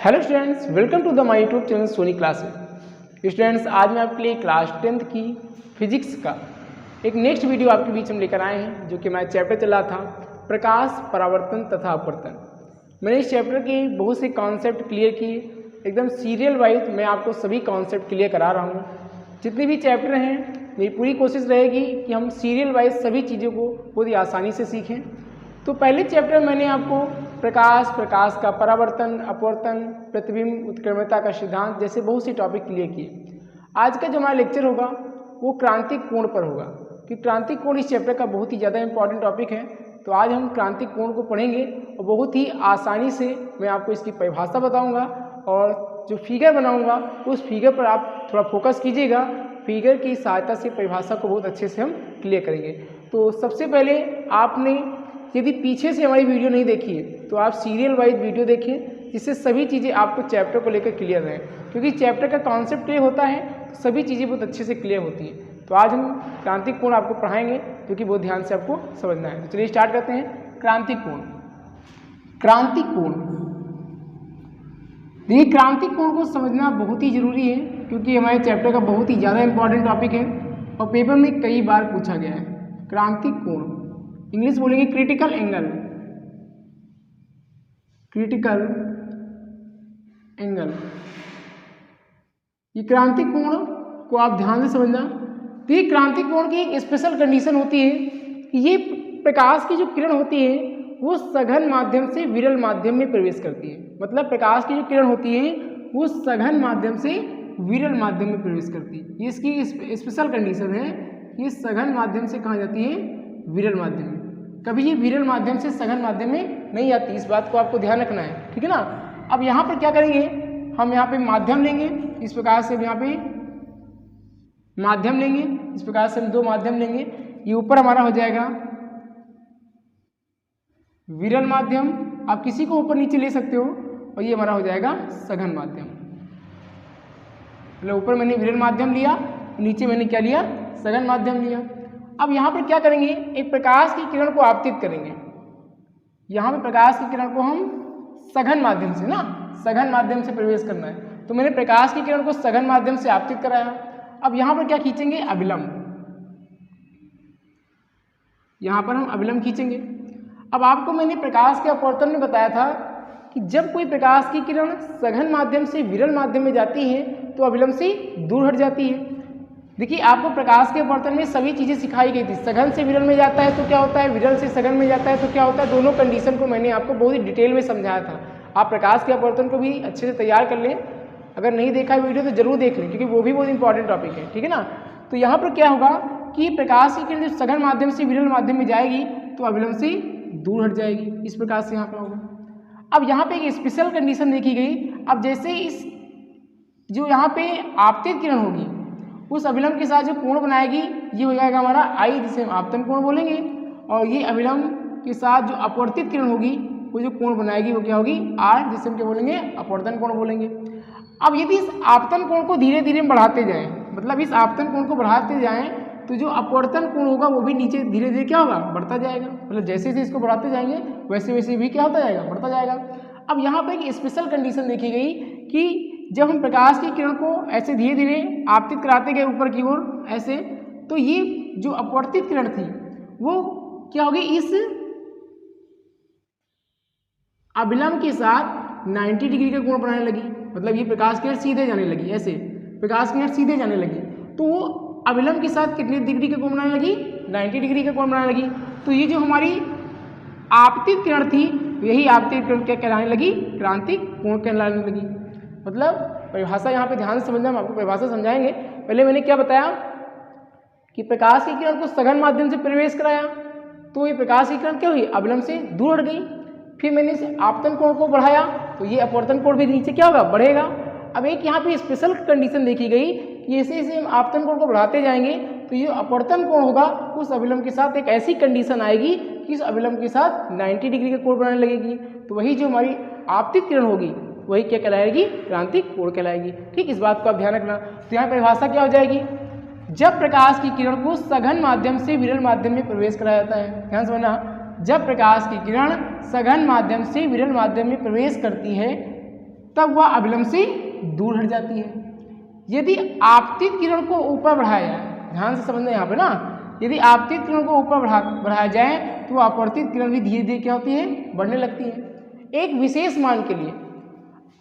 Hello students, welcome to the my YouTube channel Soni classes. Students, आज मैं आपके लिए क्लास 10th की फिजिक्स का एक नेक्स्ट वीडियो आपके बीच में लेकर आए हैं, जो कि हमारा चैप्टर चला था प्रकाश, परावर्तन तथा अपवर्तन। मैंने इस चैप्टर के बहुत से कॉन्सेप्ट क्लियर किए, एकदम सीरियल वाइज मैं आपको सभी कॉन्सेप्ट क्लियर करा रहा हूँ। जितने भी चैप्टर हैं, मेरी पूरी कोशिश रहेगी कि हम सीरियल वाइज सभी चीज़ों को बहुत ही आसानी से सीखें। तो पहले चैप्टर मैंने आपको प्रकाश, प्रकाश का परावर्तन, अपवर्तन, प्रतिबिंब, उत्क्रमणता का सिद्धांत जैसे बहुत से टॉपिक क्लियर किए। आज का जो हमारा लेक्चर होगा वो क्रांतिक कोण पर होगा, कि क्रांतिक कोण इस चैप्टर का बहुत ही ज़्यादा इंपॉर्टेंट टॉपिक है। तो आज हम क्रांतिक कोण को पढ़ेंगे और बहुत ही आसानी से मैं आपको इसकी परिभाषा बताऊँगा और जो फिगर बनाऊँगा उस फिगर पर आप थोड़ा फोकस कीजिएगा। फिगर की सहायता से परिभाषा को बहुत अच्छे से हम क्लियर करेंगे। तो सबसे पहले आपने यदि पीछे से हमारी वीडियो नहीं देखी है तो आप सीरियल वाइज वीडियो देखें, जिससे सभी चीज़ें आपको चैप्टर को लेकर क्लियर रहें, क्योंकि चैप्टर का कॉन्सेप्ट क्लियर होता है तो सभी चीज़ें बहुत अच्छे से क्लियर होती हैं। तो आज हम क्रांतिक कोण आपको पढ़ाएंगे, जो कि बहुत ध्यान से आपको समझना है। तो चलिए स्टार्ट करते हैं। क्रांतिक कोण। क्रांतिक कोण, देखिए क्रांतिक कोण को समझना बहुत ही जरूरी है, क्योंकि हमारे चैप्टर का बहुत ही ज़्यादा इंपॉर्टेंट टॉपिक है और पेपर में कई बार पूछा गया है। क्रांतिक कोण, इंग्लिश बोलेंगे क्रिटिकल एंगल। क्रिटिकल एंगल, ये क्रांतिक कोण को आप ध्यान से समझना। तो ये क्रांतिक कोण की एक स्पेशल कंडीशन होती है कि ये प्रकाश की जो किरण होती है वो सघन माध्यम से विरल माध्यम में प्रवेश करती है। मतलब प्रकाश की जो किरण होती है वो सघन माध्यम से विरल माध्यम में प्रवेश करती है। ये इसकी स्पेशल कंडीशन है। ये सघन माध्यम से कहाँ जाती है? विरल माध्यम में। कभी ये विरल माध्यम से सघन माध्यम में नहीं आती, इस बात को आपको ध्यान रखना है, ठीक है ना। अब यहाँ पर क्या करेंगे, हम यहाँ पे माध्यम लेंगे, इस प्रकार से यहाँ पे माध्यम लेंगे, इस प्रकार से हम दो माध्यम लेंगे। ये ऊपर हमारा हो जाएगा विरल माध्यम, आप किसी को ऊपर नीचे ले सकते हो, और ये हमारा हो जाएगा सघन माध्यम। मतलब ऊपर मैंने विरल माध्यम लिया, नीचे मैंने क्या लिया? सघन माध्यम लिया। अब यहाँ पर क्या करेंगे, एक प्रकाश की किरण को आपतित करेंगे। यहाँ पे प्रकाश की किरण को हम सघन माध्यम से सघन माध्यम से प्रवेश करना है, तो मैंने प्रकाश की किरण को सघन माध्यम से आपतित कराया। अब यहाँ पर क्या खींचेंगे? अभिलंब। यहाँ पर हम अभिलंब खींचेंगे। अब आपको मैंने प्रकाश के अपवर्तन में बताया था कि जब कोई प्रकाश की किरण सघन माध्यम से विरल माध्यम में जाती है तो अभिलंब से दूर हट जाती है। देखिए आपको प्रकाश के अपवर्तन में सभी चीज़ें सिखाई गई थी। सघन से विरल में जाता है तो क्या होता है, विरल से सघन में जाता है तो क्या होता है, दोनों कंडीशन को मैंने आपको बहुत ही डिटेल में समझाया था। आप प्रकाश के अपवर्तन को भी अच्छे से तैयार कर लें, अगर नहीं देखा है वीडियो तो जरूर देख लें, क्योंकि वो भी बहुत इंपॉर्टेंट टॉपिक है, ठीक है ना। तो यहाँ पर क्या होगा कि प्रकाश की किरण जब सघन माध्यम से विरल माध्यम में जाएगी तो अभिलंब से दूर हट जाएगी, इस प्रकार से यहाँ पर होगा। अब यहाँ पे एक स्पेशल कंडीशन देखी गई। अब जैसे इस जो यहाँ पे आपतित किरण होगी उस अभिलंब के साथ जो कोण बनाएगी ये हो जाएगा हमारा आई, जिसे हम आपतन कोण बोलेंगे, और ये अभिलंब के साथ जो अपवर्तित किरण होगी वो जो कोण बनाएगी वो क्या होगी? आर, जिसे हम क्या बोलेंगे? अपवर्तन कोण बोलेंगे। अब यदि इस आपतन कोण को धीरे धीरे बढ़ाते जाएं, मतलब इस आपतन कोण को बढ़ाते जाएं तो जो अपवर्तन कोण होगा वो भी नीचे धीरे धीरे क्या होगा? बढ़ता जाएगा। मतलब जैसे जैसे इसको बढ़ाते जाएंगे वैसे वैसे भी क्या होता जाएगा? बढ़ता जाएगा। अब यहाँ पर एक स्पेशल कंडीशन देखी गई कि जब हम प्रकाश की किरण को ऐसे धीरे धीरे आपतित कराते गए ऊपर की ओर ऐसे, तो ये जो अपवर्तित किरण थी वो क्या होगी? इस अभिलंब के साथ 90 डिग्री का कोण बनाने लगी। मतलब ये प्रकाश की किरण सीधे जाने लगी, ऐसे प्रकाश की किरण सीधे जाने लगी, तो वो अभिलंब के साथ कितने डिग्री का कोण बनाने लगी? 90 डिग्री का कोण बनाने लगी। तो ये जो हमारी आपतित किरण थी, यही आपतित किरण क्या कहलाने लगी? क्रांतिक कोण कहलाने लगी। मतलब परिभाषा यहाँ पे ध्यान से समझना, हम आपको परिभाषा समझाएंगे। पहले मैंने क्या बताया कि प्रकाश की किरण को सघन माध्यम से प्रवेश कराया, तो ये प्रकाश की किरण क्या हुई? अभिलंब से दूर हट गई। फिर मैंने इस आपतन कोण को बढ़ाया तो ये अपवर्तन कोण भी नीचे क्या होगा? बढ़ेगा। अब एक यहाँ पे स्पेशल कंडीशन देखी गई कि जैसे जैसे हम आपतन कोण को बढ़ाते जाएंगे तो ये अपवर्तन कोण होगा उस अभिलंब के साथ एक ऐसी कंडीशन आएगी कि इस अभिलंब के साथ 90 डिग्री का कोण बनाने लगेगी। तो वही जो हमारी आपतित किरण होगी वही क्या कहलाएगी? क्रांतिक कोण कहलाएगी। ठीक, इस बात को आप ध्यान रखना। तो यहाँ परिभाषा क्या हो जाएगी? जब प्रकाश की किरण को सघन माध्यम से विरल माध्यम में प्रवेश कराया जाता है, ध्यान समझना, जब प्रकाश की किरण सघन माध्यम से विरल माध्यम में प्रवेश करती है तब वह अभिलंब से दूर हट जाती है। यदि आपतित किरण को ऊपर बढ़ाया जाए, ध्यान से समझना यहाँ पे ना, यदि आपतित किरण को ऊपर बढ़ाया जाए तो अपवर्तित किरण भी धीरे धीरे क्या होती है, बढ़ने लगती है। एक विशेष मान के लिए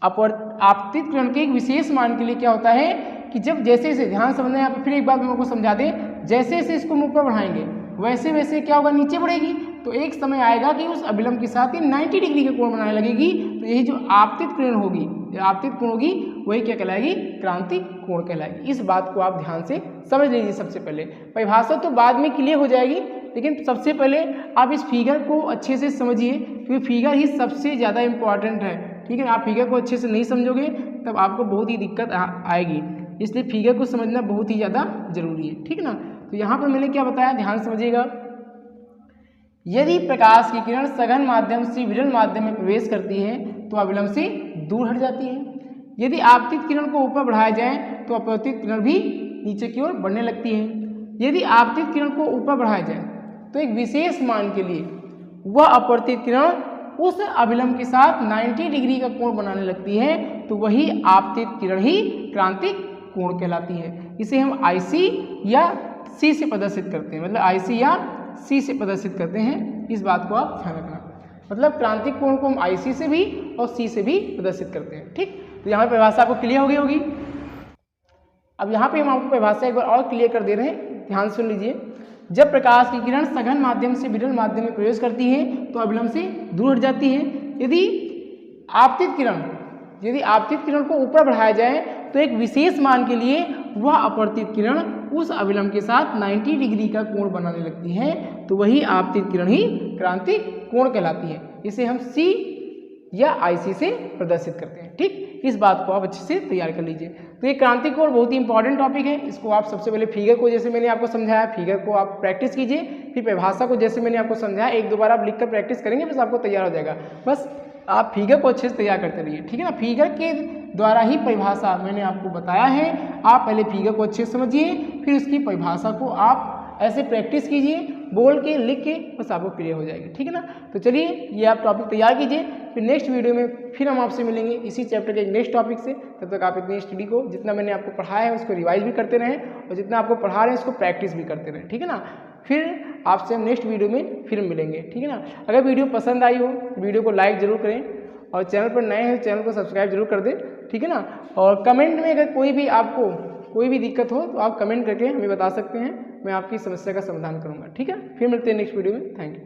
आपतित किरण के एक विशेष मान के लिए क्या होता है कि जब जैसे जैसे, ध्यान समझना यहाँ पे, फिर एक बात मैं आपको समझा दें, जैसे जैसे इसको हम ऊपर बढ़ाएंगे वैसे वैसे क्या होगा, नीचे बढ़ेगी। तो एक समय आएगा कि उस अभिलंब के साथ ही 90 डिग्री का कोण बनाने लगेगी। तो यही जो आपतित किरण होगी, आपतित कोण होगी, वही क्या कहलाएगी, क्रांतिक कोण कहलाएगी। इस बात को आप ध्यान से समझ लीजिए। सबसे पहले परिभाषा तो बाद में क्लियर हो जाएगी, लेकिन सबसे पहले आप इस फिगर को अच्छे से समझिए, क्योंकि फिगर ही सबसे ज़्यादा इम्पॉर्टेंट है। ठीक है, आप फिगर को अच्छे से नहीं समझोगे तब आपको बहुत ही दिक्कत आएगी, इसलिए फिगर को समझना बहुत ही ज़्यादा जरूरी है। ठीक है ना। तो यहाँ पर मैंने क्या बताया, ध्यान समझिएगा। यदि प्रकाश की किरण सघन माध्यम से विरल माध्यम में प्रवेश करती है तो अभिलंब से दूर हट जाती है। यदि आपतित किरण को ऊपर बढ़ाया जाए तो अपवर्तित किरण भी नीचे की ओर बढ़ने लगती है। यदि आपतित किरण को ऊपर बढ़ाया जाए तो एक विशेष मान के लिए वह अपवर्तित किरण उस अभिलंब के साथ 90 डिग्री का कोण बनाने लगती है, तो वही आपतित किरण ही क्रांतिक कोण कहलाती है। इसे हम IC या C से प्रदर्शित करते हैं, मतलब IC या C से प्रदर्शित करते हैं। इस बात को आप ध्यान रखना, मतलब क्रांतिक कोण को हम IC से भी और C से भी प्रदर्शित करते हैं। ठीक, तो यहाँ परिभाषा आपको क्लियर हो गई होगी। अब यहाँ पे हम आपको परिभाषा एक बार और क्लियर कर दे रहे हैं, ध्यान सुन लीजिए। जब प्रकाश की किरण सघन माध्यम से विरल माध्यम में प्रवेश करती है तो अभिलंब से दूर हट जाती है। यदि आपतित किरण को ऊपर बढ़ाया जाए तो एक विशेष मान के लिए वह अपवर्तित किरण उस अभिलंब के साथ 90 डिग्री का कोण बनाने लगती है, तो वही आपतित किरण ही क्रांतिक कोण कहलाती है। इसे हम C या IC से प्रदर्शित करते हैं। ठीक, इस बात को आप अच्छे से तैयार कर लीजिए। तो ये क्रांतिक कोण बहुत ही इंपॉर्टेंट टॉपिक है। इसको आप सबसे पहले फिगर को, जैसे मैंने आपको समझाया, फिगर को आप प्रैक्टिस कीजिए। फिर परिभाषा को जैसे मैंने आपको समझाया, एक दो बार आप लिखकर प्रैक्टिस करेंगे, बस आपको तैयार हो जाएगा। बस आप फिगर को अच्छे से तैयार करते रहिए। ठीक है ना। फिगर के द्वारा ही परिभाषा मैंने आपको बताया है। आप पहले फिगर को अच्छे से समझिए, फिर उसकी परिभाषा को आप ऐसे प्रैक्टिस कीजिए, बोल के, लिख के, बस आपको क्लियर हो जाएगी। ठीक है ना। तो चलिए ये आप टॉपिक तैयार कीजिए, फिर नेक्स्ट वीडियो में फिर हम आपसे मिलेंगे इसी चैप्टर के नेक्स्ट टॉपिक से। तब तक आप इतनी स्टडी को, जितना मैंने आपको पढ़ाया है उसको रिवाइज भी करते रहें, और जितना आपको पढ़ा रहे हैं उसको प्रैक्टिस भी करते रहें। ठीक है ना। फिर आपसे हम नेक्स्ट वीडियो में फिर मिलेंगे। ठीक है ना। अगर वीडियो पसंद आई हो तो वीडियो को लाइक जरूर करें, और चैनल पर नए हैं तो चैनल को सब्सक्राइब जरूर कर दें। ठीक है ना। और कमेंट में अगर कोई भी आपको कोई भी दिक्कत हो तो आप कमेंट करके हमें बता सकते हैं, मैं आपकी समस्या का समाधान करूंगा। ठीक है, फिर मिलते हैं नेक्स्ट वीडियो में। Thank you.